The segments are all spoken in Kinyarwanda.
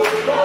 Thank you.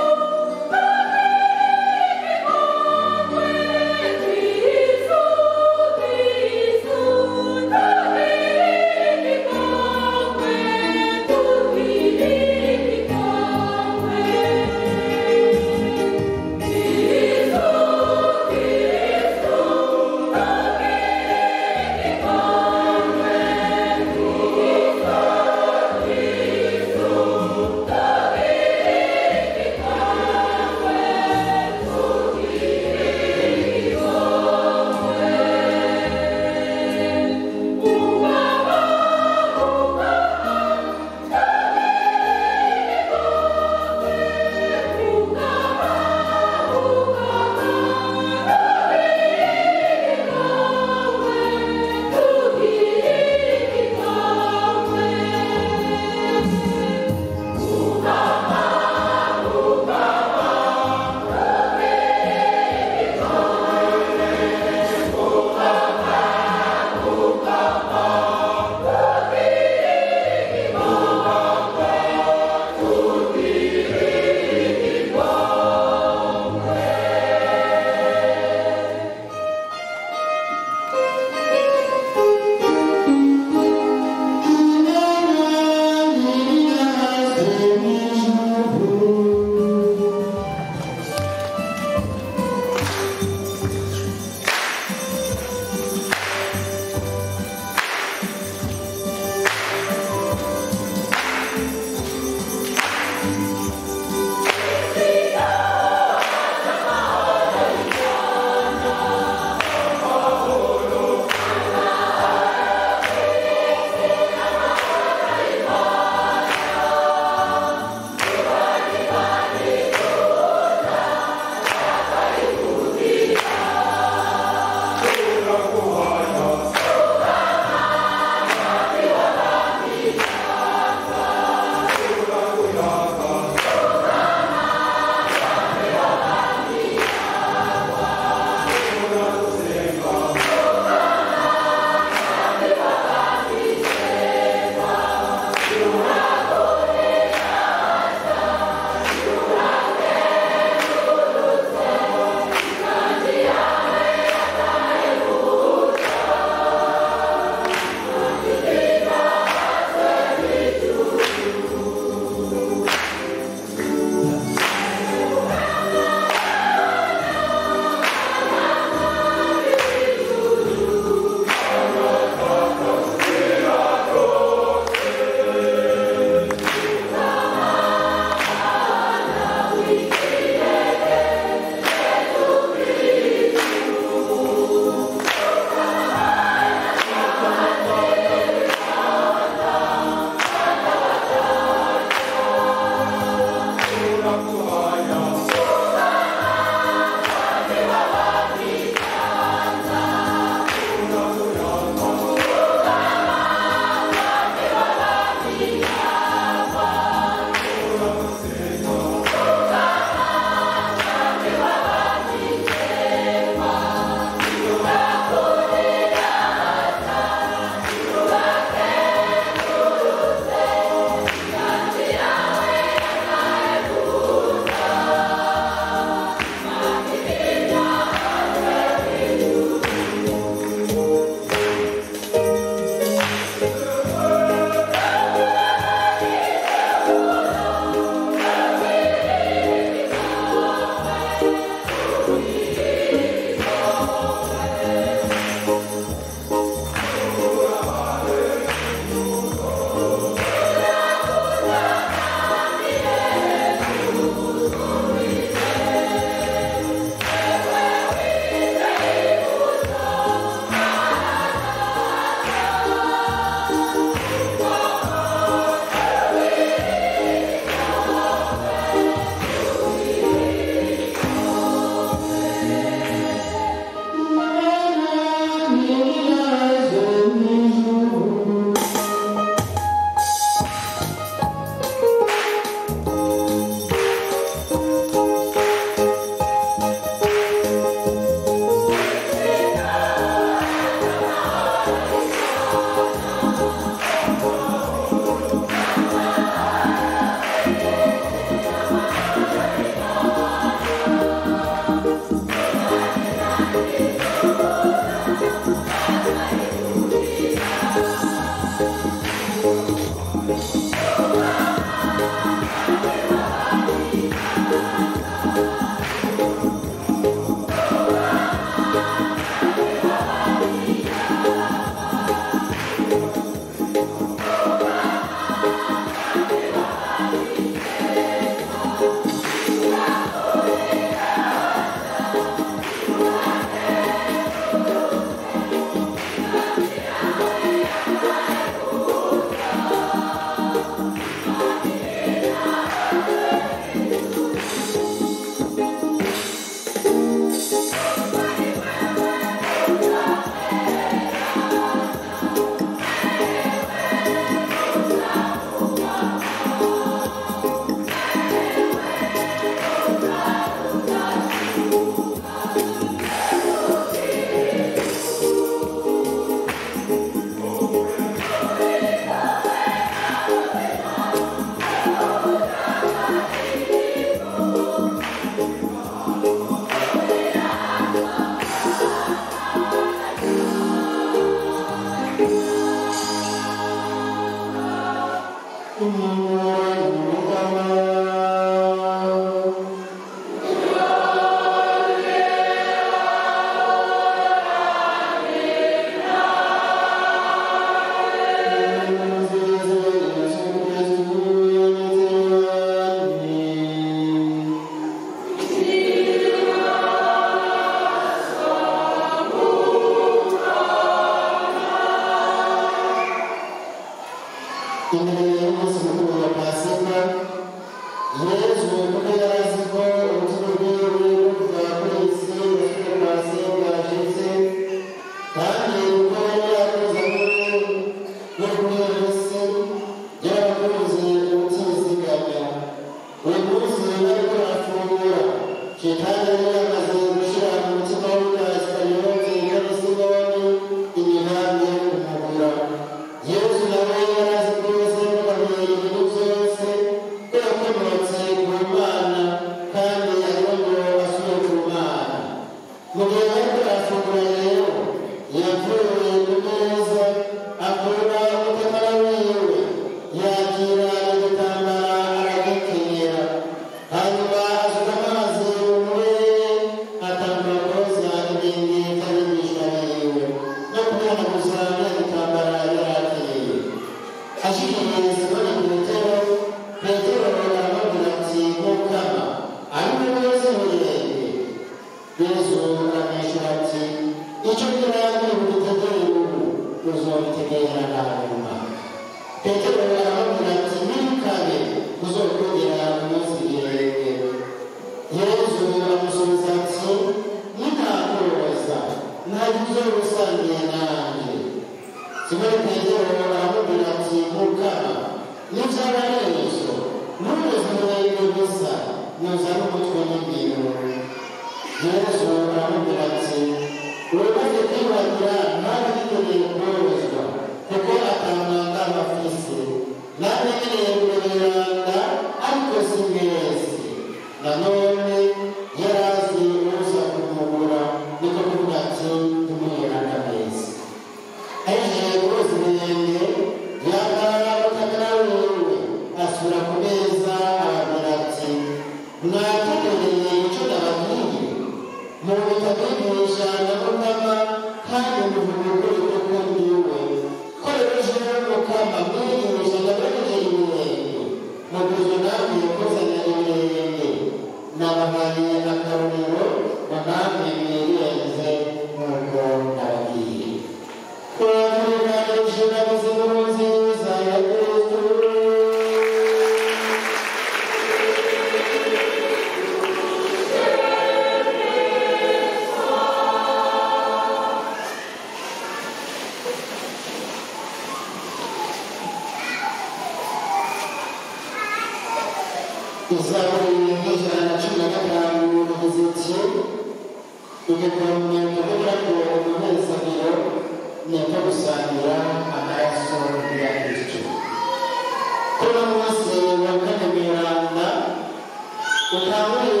Utawala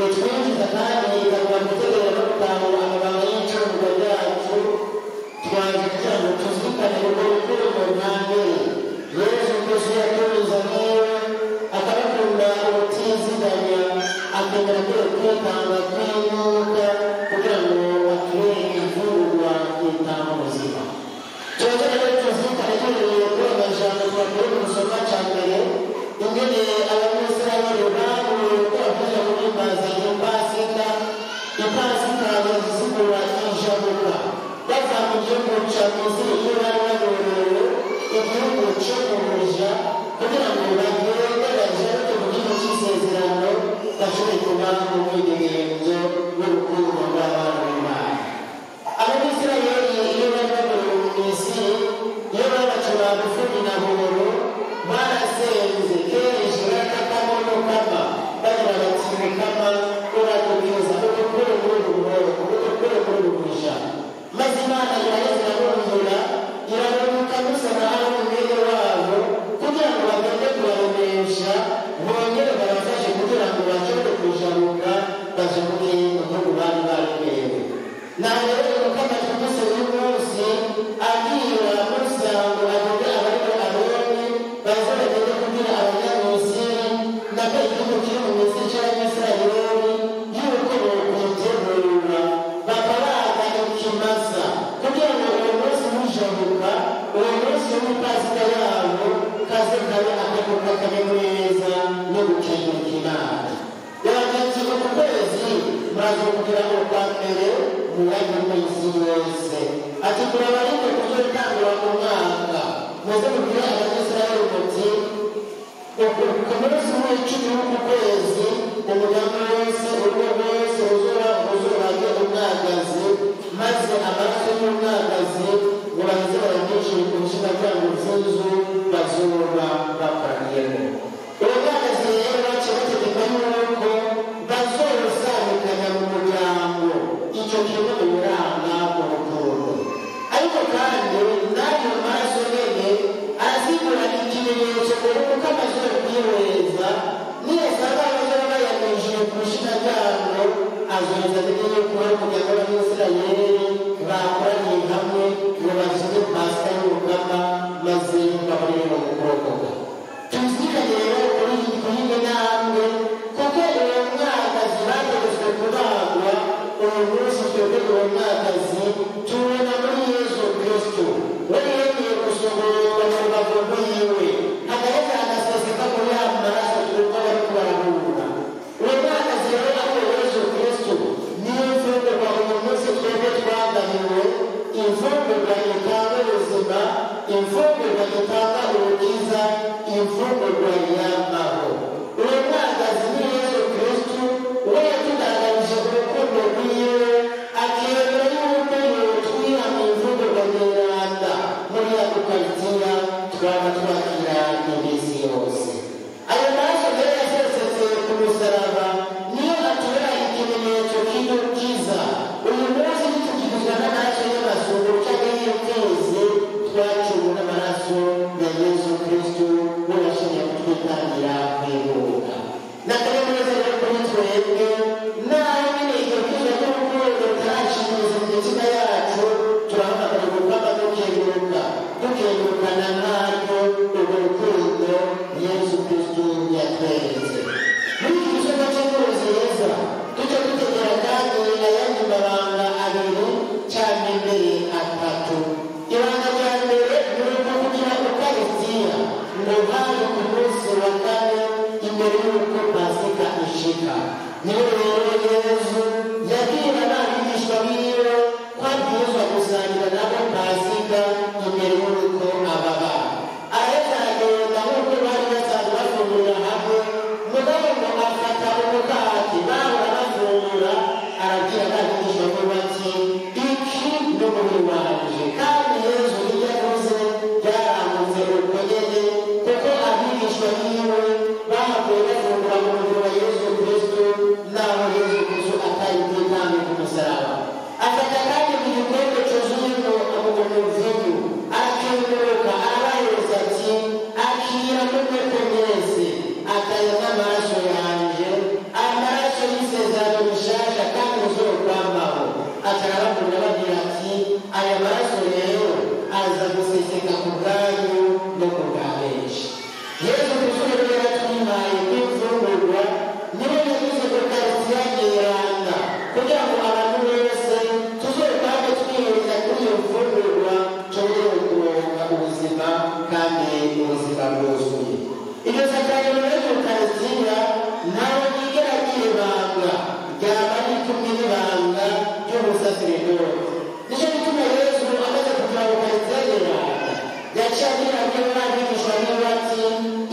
wa Mungu ni kandi ikagomba gutegura no gutahura amabanga y'icuruzwa ryacu twaje kugira ngo tuzirikane urwo rukundo ntangere Yesu Kristo yatuzaniye akabakunda ubutiziganya akemera ko kwitanga kw'Imana kugira ngo atubere imfungurwa itanga ubuzima twongere rero tuzirikane tubereye kuri amajambo twakuye mu gusoma cya mbere ingene abamisirayeli bahuye ko bakomeje guhimbaza iyo pasika yazisigura ijabuka bava mu gihugu cya Misiri iyo bari bayobewe igihugu cyo umuja kugira ngo bagende bajabuke mu gihugu cy'isezerano bashobore kuba mu mwidegenzo w'urukundo rw'abana b'Imana abamisirayeli iyo bari bayobewe mu Misiri iyo babacura bufundi na buhoro barasenze kenshi batakamo n'ukama bagira bati mukama uradukiza udukure muri ubu buhoro udukure muri ubu buja maze Imana iraheza irabumvira irabaruka Musa na Aroni mwene wabo kugira ngo bagende kubaremesha bongere babafashe kugira ngo bashobore kujabuka bajabuke mu gihugu bari baremerewe nawe rero mukama twumvise uyu munsi abwira Musa ngo agende abariko Aroni baze bagende kugira abanyamisiri nabwo igihugu kiri mu Misiri cy'Abamisirayeli y'uko bokutegura bakaraga ikimasa kugira ngo uwo munsi mujabuka uwo munsi w'ipasika yabo kaze kabe akaguka kanyamuneza no gukenguruka Imana yabagenzuka ku kwezi muraza kugira ngo kwa mbere mu yandi mezi yose ati turabarinde kuzotangura mu mwaka muze mubwire abanyisirayeli muti ku munsi w'icumi w'uku kwezi umuryango wose urugo rwose ruzurage umwagazi maze amaraso y'umwagazi ngo baheze baranyinjire ku nshingabyabo z'inzu bazoba bakoraniyemo uwo mwagazi rero baciye bategeka y'uko bazorusabikanya mu muryango icyo kintu biranga urukundo ariko kandi n'ayo maraso nyene arazigura ikimenyetso uko amazuru kwihweza niyasanga abazora bayaminjije ku nshingabyabo azoza amenye ko ari umuryango w'Abisirayeli bakoraniye hamwe ngo bazire pasika y'umukama maze bahurire mu kurokoka tuzirikane rero kuri iyi ntambwe kuko uwo mwagazi bategetswe kubagwa uwo munsi twebwe uwo mwagazi tubona muri Yesu Kristo we yemeye gusogororwa mu rubavu rwiwe hagaheza hagaseseka muri ya maraso twebwe bariko barahura uwo mwagazi rero ari Yesu Kristo niyo mfungurwa uyu munsi twebwe twagabiwe imfungurwa itanga ubuzima imfungurwa itanga urukiza imfungurwa y'amahoro uwo mwagazi ni Yesu Kristo we yatugaragaje urukundo rwiwe akiyemera y'uko yotwira mu imfungurwa nyeranda muri ya ukaristiya twaba twakira iminsi yose ayo maraso rero yasesetse ku musaraba niyo atubera ikimenyetso cy'urukiza uyu munsi ntitukigizwa n'amaraso y'amazungu cyangwa y'imfizi twaciwe n'amaraso ya isangano y'Ukaristiya ntawe yigera ryibanga ryaba ari kumwe n'ibanga ry'ubusaseredoti. Nicyo gituma Yesu amaze kuva mu Ukaristiya y'ibanga yaciye abwira abigishwa be ati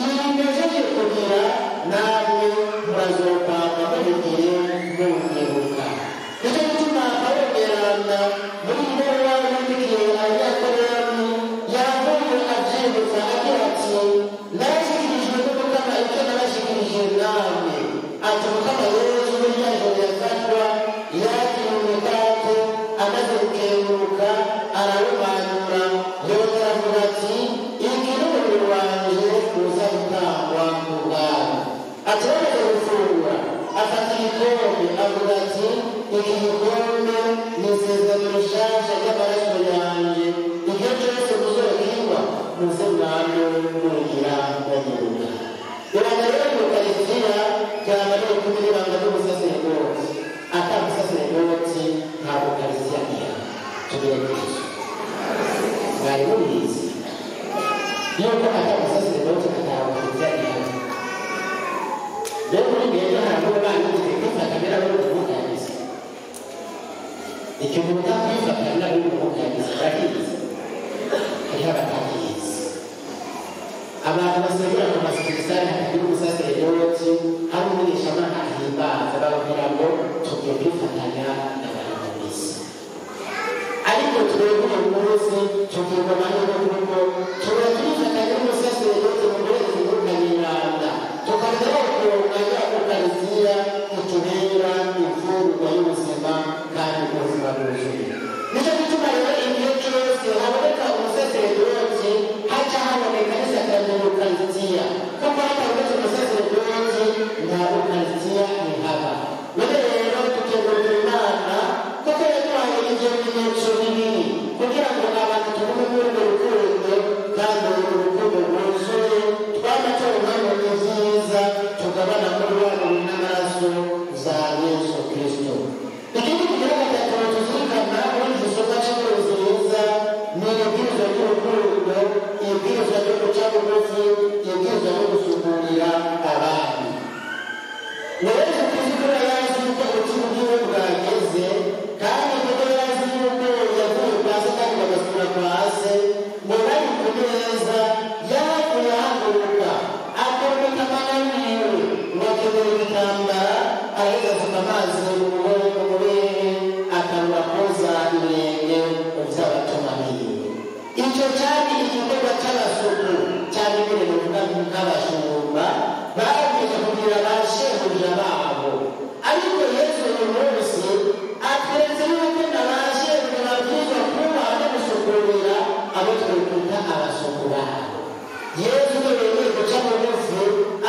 ibi mpejeje kugira namwe murazokwama mubigire mubyibuka. Nicyo gituma Pawulo mweranda muri iyi baruwa yandikiye Abanyakorenti yavuye abyibutsa agira ati narashyikirijwe n'Umukama icyo nabashikirije namwe. Ati Mukama Yesu muri rya joro yafatwa yakira umukate amaze gukenguruka arawumanura yongera avuga ati iki ni umubiri wanjye uza gutangwa ku bwanyu. Ati bamaze gufungura afata igikombe avuga ati iki gikombe ni isezerano rishasha ry'amaraso yanjye, igihe cyose muzokinywa muze mwame mugira mugiruka. Ibanga rero ry'Ukaristiya ryaba riri kumwe n'ibanga ry'ubusaseredoti. Ata musaseredoti nta Ukaristiya ihari. Tugire Kristo. Mwari mubizi yuko ata musaseredoti ata Ukaristiya ihari. Rero muri mbere haravuga abana kwifata mbere abo kumuganiriza. Ikintu utakwifata nabo kumuganiriza urakizi. Hariho abatakizi. Abantu basengera ku masekitari hatagira umusaseredoti hari umwigishamana ahimbaza bababwira ngo tugiye kwifatanya n'abantu mu isi. Ariko twebwe uyu munsi tugirwa amahirwe kuko tuba twifatanya n'umusaseredoti mu burezi bw'Ukaristiya tukarushaho kuronka ya Ukaristiya itubera imfungurwa y'ubuzima kandi ubuzima bwuzuye. Nicyo gituma rero igihe cyose haboneka umusaseredoti haca haboneka n'isakramento y'Ukaristiya, kuko hatabonetse umusaseredoti nta Ukaristiya ihaba. None rero tukegurira Imana kuko yaduhaye ibyo bimenyetso bibiri kugira ngo abantu tubone muri urwo rukundo kandi urukundo rwuzuye twamatorwamo ibyiza tugabana muri wa mubiri n'amaraso za Yesu Kristo. Ikindi kigira gatatu tuzirikana muri iki gikorwa cy'ubuyobozi bwiza ni ibwirizwa ry'urukundo, ibwirizwa ryo guca bugufi, ibwirizwa ryo gusukurira abandi. Yesu Kristo yazi yuko ubutumwa bwiwe bwageze kandi kuko yazi yuko yavuye kwa se kandi bagasubira kwa se ngo bari ku meza yahavuye ahaguruka akoromeka amana yiwe ngo akenera igitambara araheza asuka amazi mu mubere atangura koza ibirenge by'abatuma biwe. Icyo cyari igikorwa cy'abasuku cyane mbere bavuga nk'abashumba bagiye kugira ba shebuja babo. Ariko Yesu uyu munsi atweretse yuko na ba shebuja babwirizwa kubaha no gusukurira abo twita abasuku babo. Yesu yemeye guca bugufi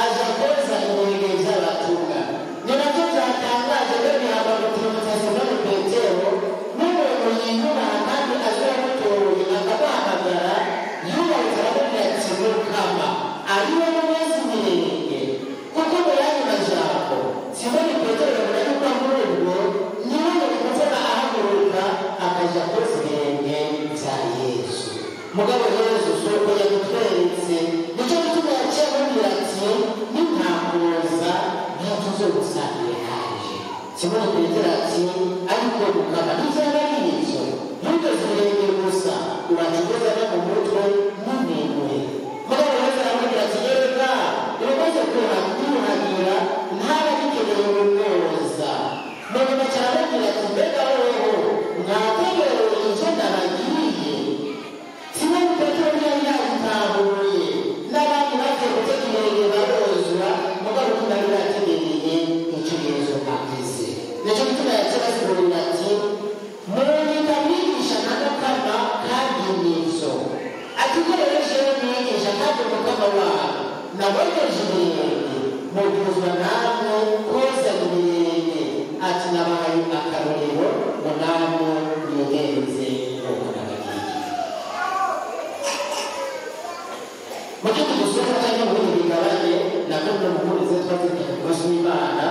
aja koza ibirenge by'abatumwa. Ni nacyo byatangaje rero bihabagutira umutasomani Petero n'umuntu yiyubaha kandi azira mutoye akamuhamagara yubahutse aramubwira ati Mukama ariwe n'umunsi mirenge. Kuko mu yandi majambo Simoni Petero yabona yuko ahururwa niwe yabikuvuna ahaguruka akaja koza ibirenge bya Yesu. Mugabo Yesu soko yamutweretse nicyo gituma yaciye amubwira ati nintakuza ntituzogusangire haje. Simoni Petero ati ariko Mukama ntibyaba ari ibyo ntudoze ibirenge gusa urakigoza no mu mutwe n'uminwe. Mugabo Yesu aramubwira ati reka uramaze kwiyuhagira ntaba bikeneye kumwoza. Munyuma cyarababwira ati mbega wowe mwategerewe icyo ndabagiriye. Simoni Petero yari yagitahuye n'abandi bagiye gutega ibirenge barozwa mugabo ntibari bategereye icyo Yesu avuze. Nicyo gituma yaciye asigurira ati munyita mwigisha na Mukama kandi nibyo. Ati ko rero jewe mwigisha kandi Mukama wawe nabogeje ibirenge mubwizwa namwe koza ibirenge. Ati nabahaye akarorero ngo namwe mwigenze uko nababwiye. Mu gihe dusoma cyangwa mu bindi bigabane nabwo no mu nkuru ze twazirikanye ku maso y'Imana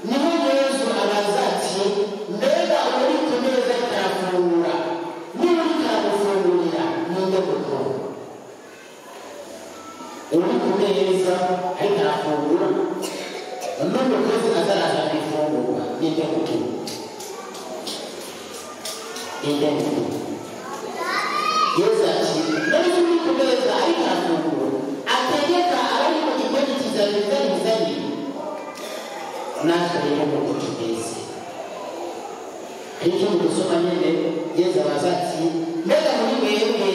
niho Yesu abaza ati mbega uri ku meza itarafungura niba uri karamufungurira ninde mukuru uri ku meza ariko indembe Yesu ati n'ibindi kumeza ariko afunguro ategeka abari mu gikoni kizabizanye natwe rero mu kutumeze Hiki mkusoma nyene Yesu abazati mbega muri mwebwe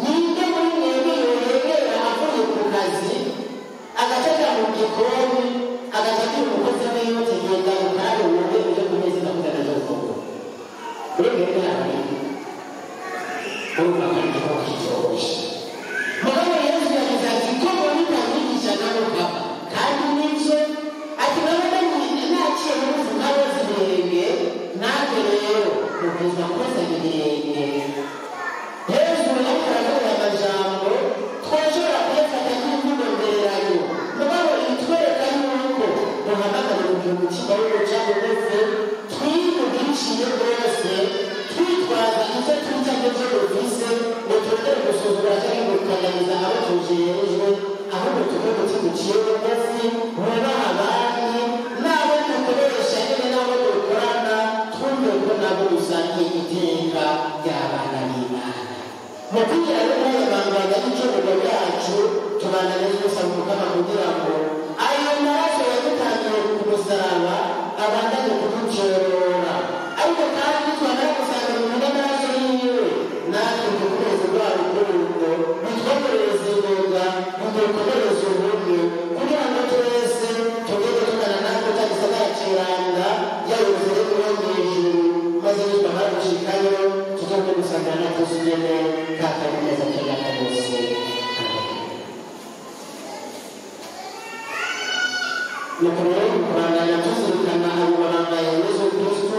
ninde muri mwebwe yoregera avuye ku kazi agatega mu gikoni agatega umukozi we yote yenda ukari uwowe uje kumeza na kuzana zofoko urengere nawe urumva kandi ko kitoroshye mugabo Yesu yagize ati ko muri kamwigisha nabo papa kandi nivyo ati nabona naciye mu buzima bwose burenge natwe rero mukuzwa koza ibirenge Yesu yakaraga amajambo twashobora kuyafata nk'imvugo mbererayo mugabo itwereka yuko duhamagara mu mutima w'umuca bugufi twiyumvishije rwose twitwaza icyo twita n'ibyo dufise ngo turondere gusuzugura cyangwa gukananiza abo tujerejwe ahubwo tuve mu kintu ciye bugufi bubaha abandi n'abo dukoresha nyine n'abo dukorana twumve ko nabo dusangiye iteka ry'abana b'Imana mu kugira ngo n'abanganga n'icyobogo byacu tubananize gusaba umukama kugira ngo ayo maraso yadutangiye ku musaraba abandanye kuducorora ariko kandi twamara gusanga mu maraso yiwe natwe dukomeze rwa rukundo bitwogereze ingoga dukomereze ubumwe kugira ngo twese tugende tugana natwe tagisagara kiranga yayoboze rero mu ijuru maze nitwamara gushikayo tugende gusangana natwe tugende kakaneza kagaka bose nuko rero kuranganya tuzirikana abo barangaye Yesu Kristo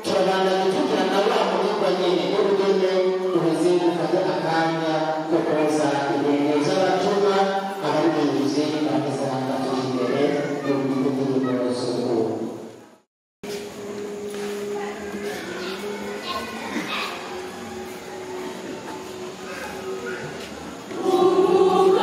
turabandanya tugira na wa murigwa nyene n'urugene ruheze gufata akanya ko koza ibintu z'abatuma abaririmbyi bameze batuje imbere y'urugendo z'urugo Oh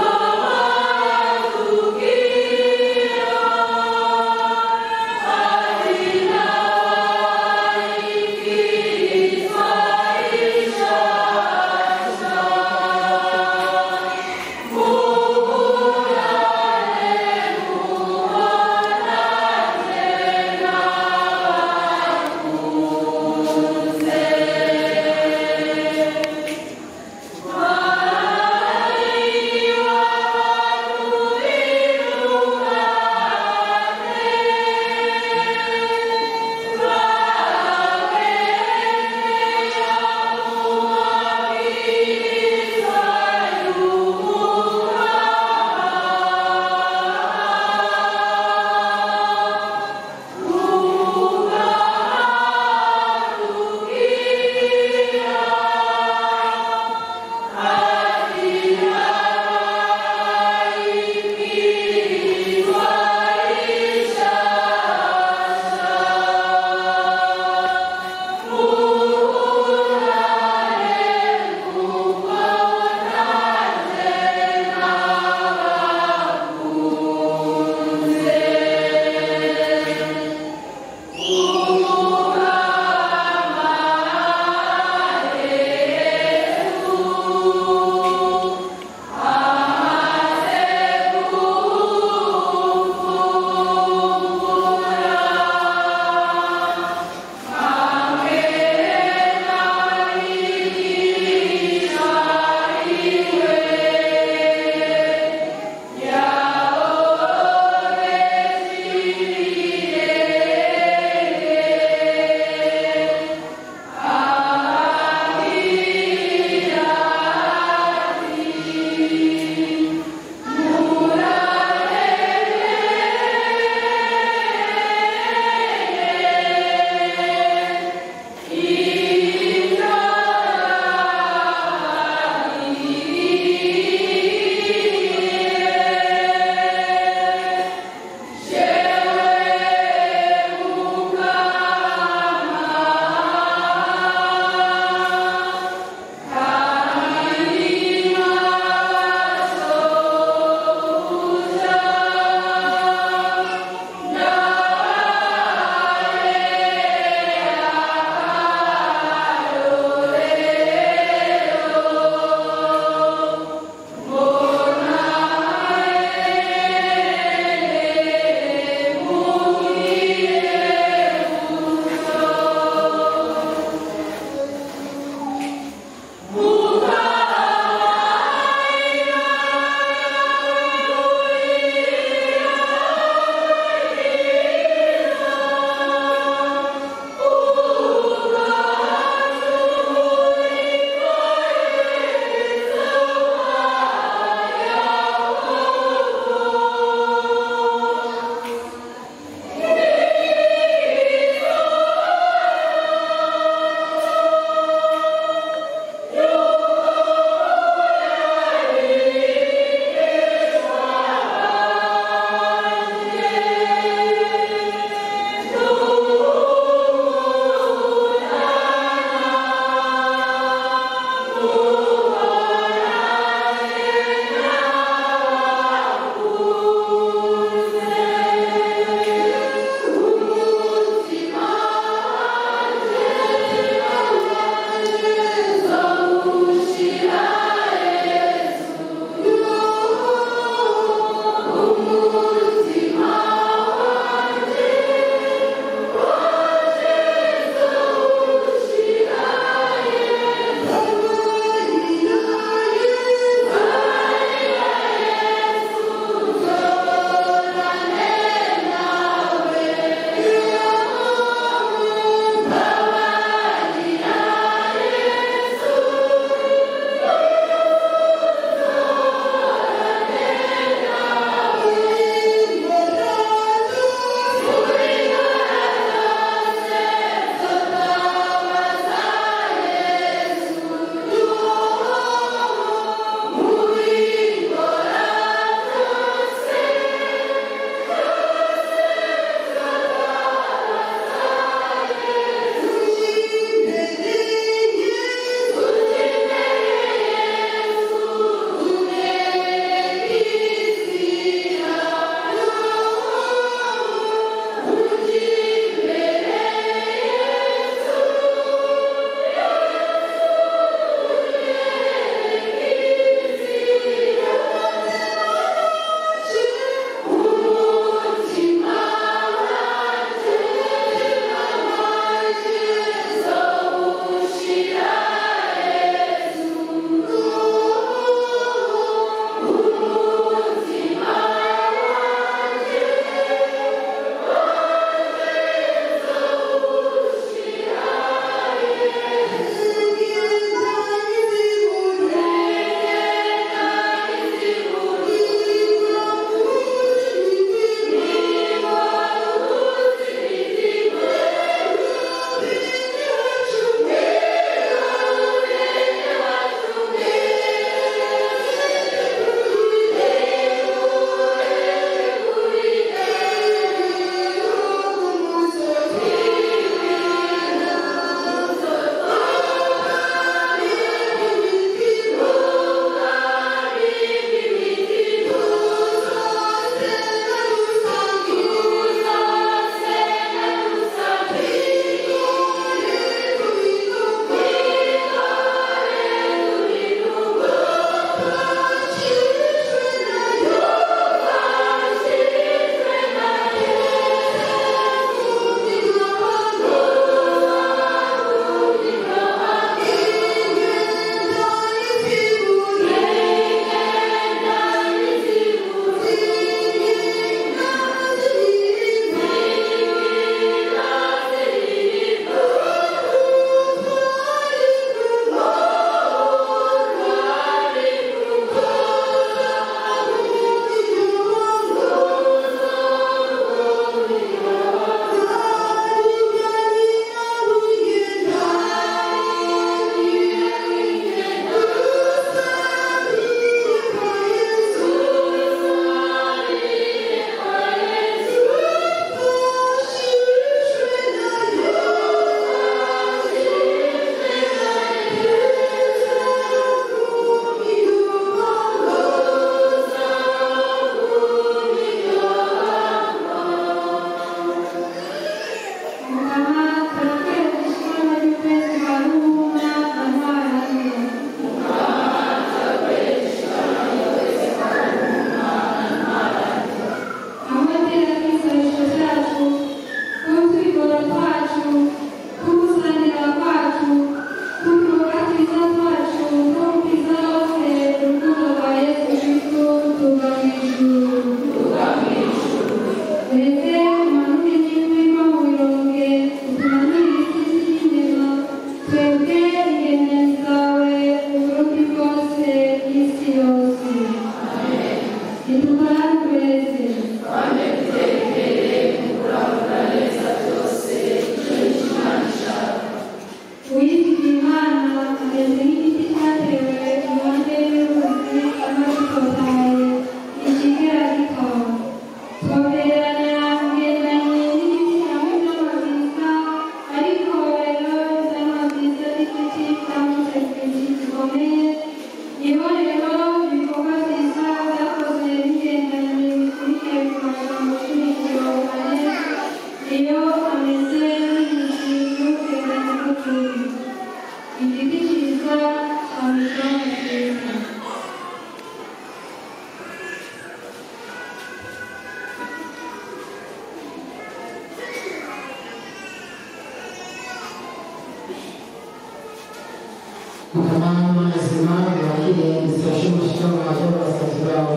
Mukama mazima yakiriye dufashe umushyitsi waje abasazi bawe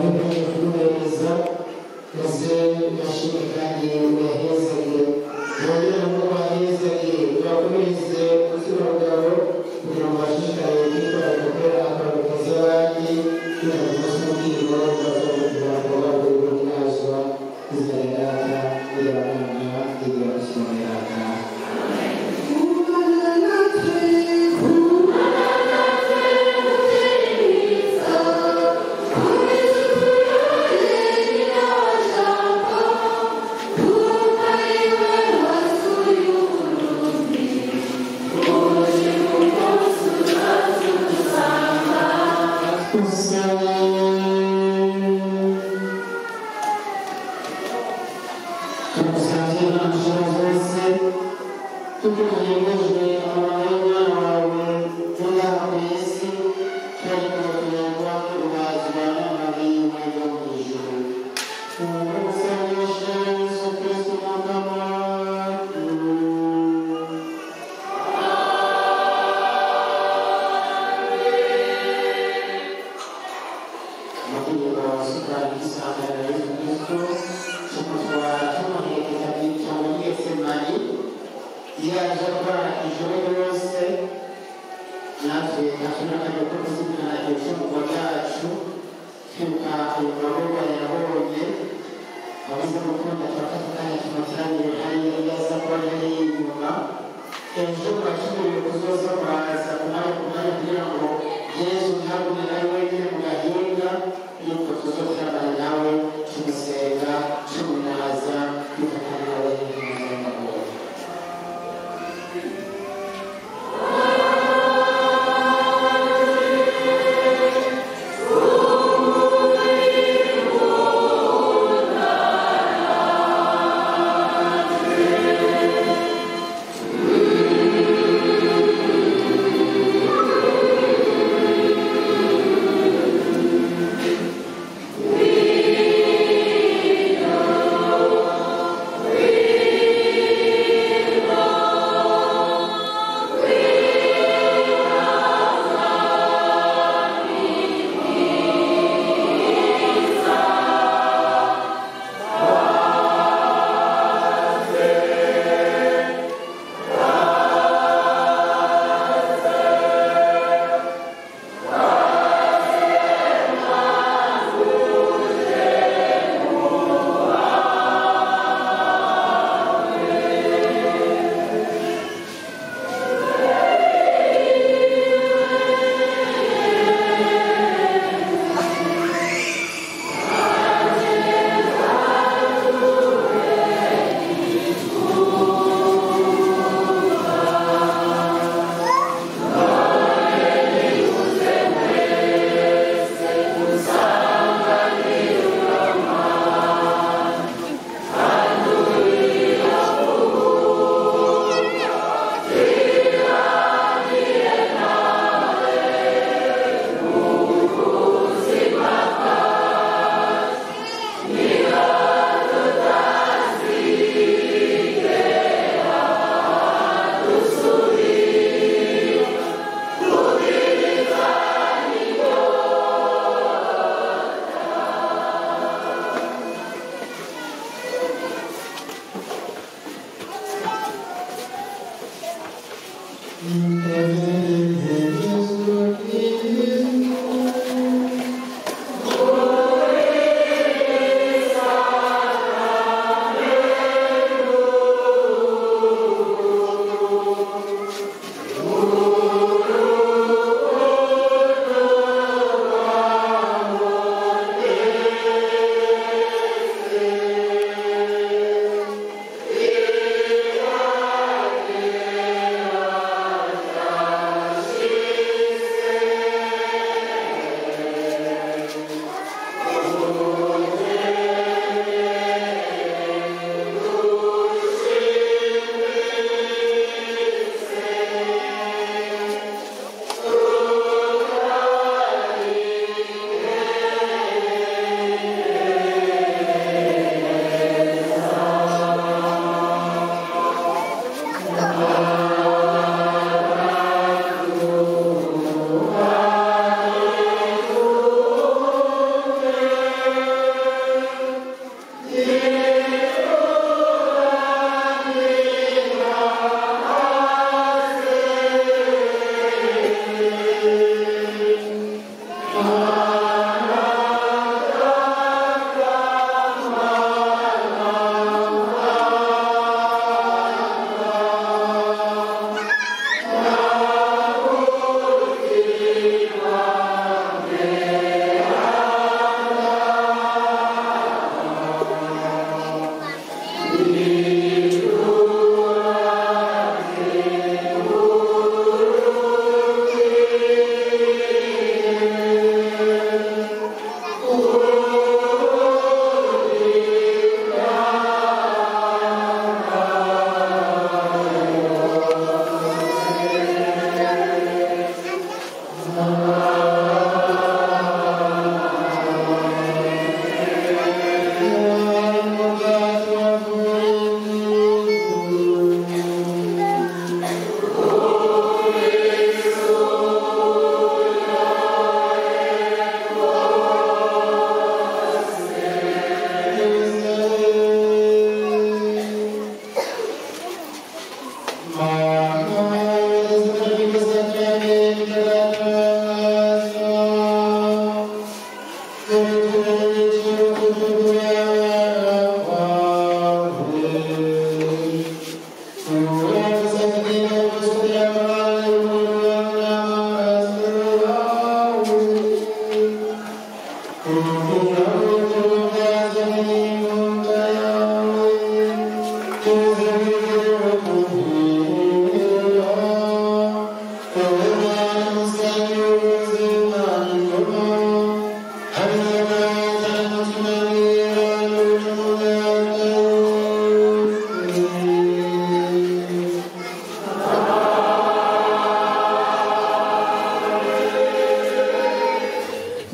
kuguhereza maze yashimye kandi yahezanye yongera ngo bahezanye bakomereze ubuzima bwawe kugira ngo bashishikare kwitwara gukora akantu keza abandi kugira ngo umunsi w'ubwirwa bazavugira ngo bagure kunazwa izarengana irabana irabashyirana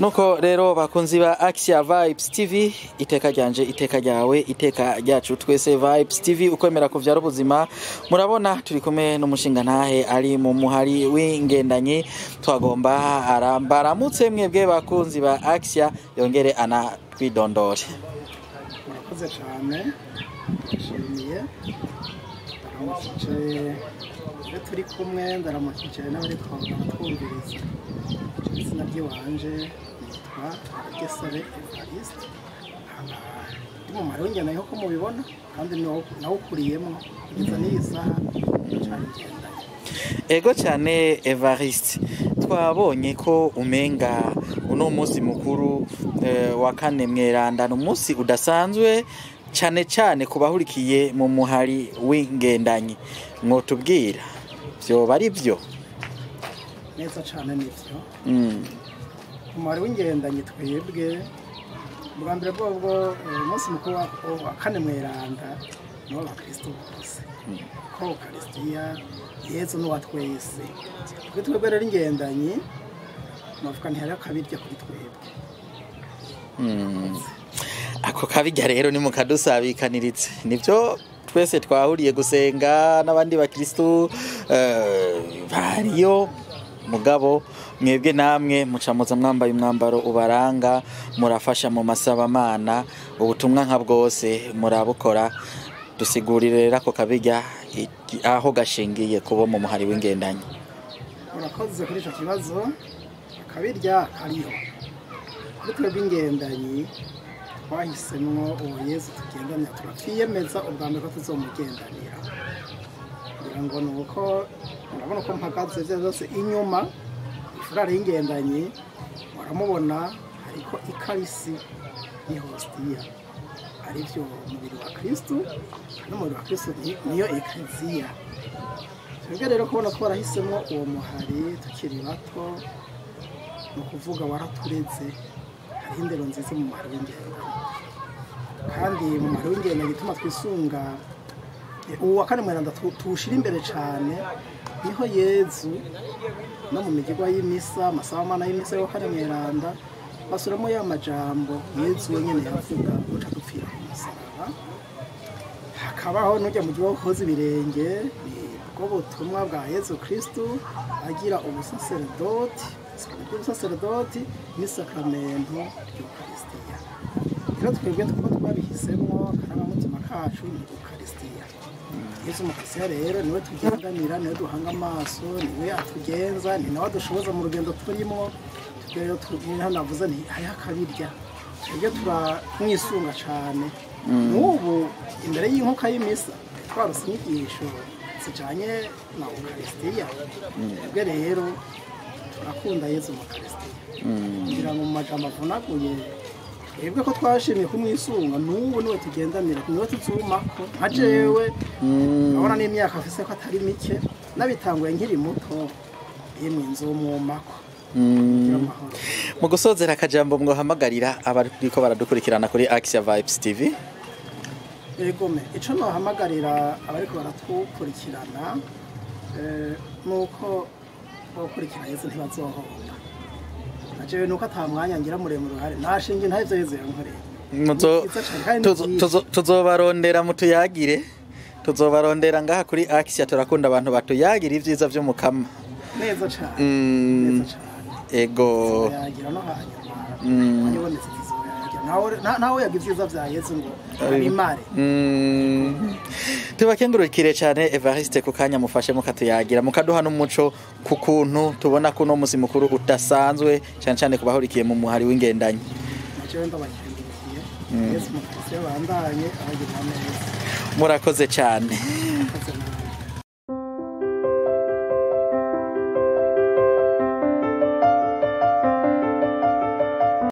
nuko rero bakunzi ba Axia Vibes TV iteka ryanje iteka ryawe iteka ryacu twese Vibes TV ukwemera kuvyara ubuzima murabona turi kumwe n'umushinga ntahe ari mu muhari w'ingendanyi twagomba arambaramutse mwebwe bakunzi ba Axia yongere ana twidondore. Murakoze cyane nshimiye aramutse turi kumwe ndaramukije n'abari twumviriza izina ry'iwanje nitwa Gesabe Evariste ndi mu muhari w'ingendanyi nk'uko mubibona kandi nawukuriyemo kugeza n'iyi saha cyane ngendanyi. Ego cyane Evariste twabonye ko umenga uno munsi mukuru wa kane mweranda n'umunsi udasanzwe cyane cyane kubahurikiye mu muhari w'ingendanyi mwotubwira byo bari byo neza cyane nivyo umuhari w'ingendanyi twebwe bwa mbere bwo umunsi mukuru wa kane mweranda no bakristo bose ko Kristiya Yesu no watwese twebwe rero ingendanyi navuga ntihari akabirya kuri twebwe. Ako kabirya rero ni mukadusabikaniritse nivyo twese twahuriye gusenga n'abandi bakristo bariyo mugabo mwebwe namwe mucamuza mwambaye umwambaro ubaranga murafasha mu masabamana ubutumwa nka bwose murabukora dusigurire rero ako kabirya aho gashingiye kubo mu muhari w'ingendanyi. Murakoze kuri ico kibazo kabirya kariho kuri twebwe ingendanyi twahisemwo uwo Yesu tugendana turafiyemeza ubwa mbere ko tuzomugendanira kugira ngo nuko urabona ko mpagaze byose inyuma ifurare y'ingendanyi muramubona ariko ikarisi y'Hostiya arivyo umubiri wa Kristo n'umubiri wa Kristo niyo ekleziya. Twebwe rero kubona twarahisemwo uwo muhari tukiri bato no kuvuga waratureze hari indero nziza mu muhari w'ingendanyi kandi mu muhari w'ingendanyi gituma twisunga uwa kane mweranda tuwushira imbere cyane niho Yezu no mu migirwa y'imisa amasabamana y'imisa yo kane mweranda basuramo ya majambo Yezu wenyene yavuga uca dupfira ku musaraba hakabaho n'ujya mu gihugu koza ibirenge bwo butumwa bwa Yezu Kristo agira ubusaserdoti n'isakramento ry'Ukaristiya. Rero twebwe twabihisemo akarangamutima kacu ni Ukaristiya. Yesu Mukristiya rero niwe tugendanira niwe duhanga amaso niwe atugenza ni nawe dushoboza mu rugendo turimo rero navuze nti hariho akabirya twebwe turamwisunga cyane n'ubu imbere y'inkoka y'imisa twarose inyigisho zijanye na Ukaristiya. Twebwe rero turakunda Yesu Mukristiya kugira ngo mu majambo avunaguye twebwe ko twashimye kumwisunga n'ubu niwe tugendanira niwe tuzumako nka jewe urabona n'imyaka afise ko atari mike nabitanguye nkiri muto yemwe nzomwumako. Mu gusozera akajambo mwohamagarira abariko baradukurikirana kuri Axia Vibes TV. Egome ico nohamagarira abariko baratukurikirana nuko bakurikira Yesu ntibazohomba najewe nuko atamwanya ngira muremure uhari nashinge ntavyo Yesu yankoreye tuzobarondera mutuyagire tuzobarondera ngaha kuri Axia turakunda abantu batuyagira ivyiza vyo mukama neza cyane neza cyane ego yagira no hanyuma ayibonetse nawe yagize ivyiza vya Yesu ngo arimare. Tubakengurukire cyane Evariste kukanya mufashe mukatuyagira mukaduha n'umuco ku kuntu tubona ko no musi mukuru udasanzwe cyane cyane kubahurikiye mu muhari w'ingendanyi. Naje ndabakengurukire Yesu Mukristo bandanye abagira neza. Murakoze cyane.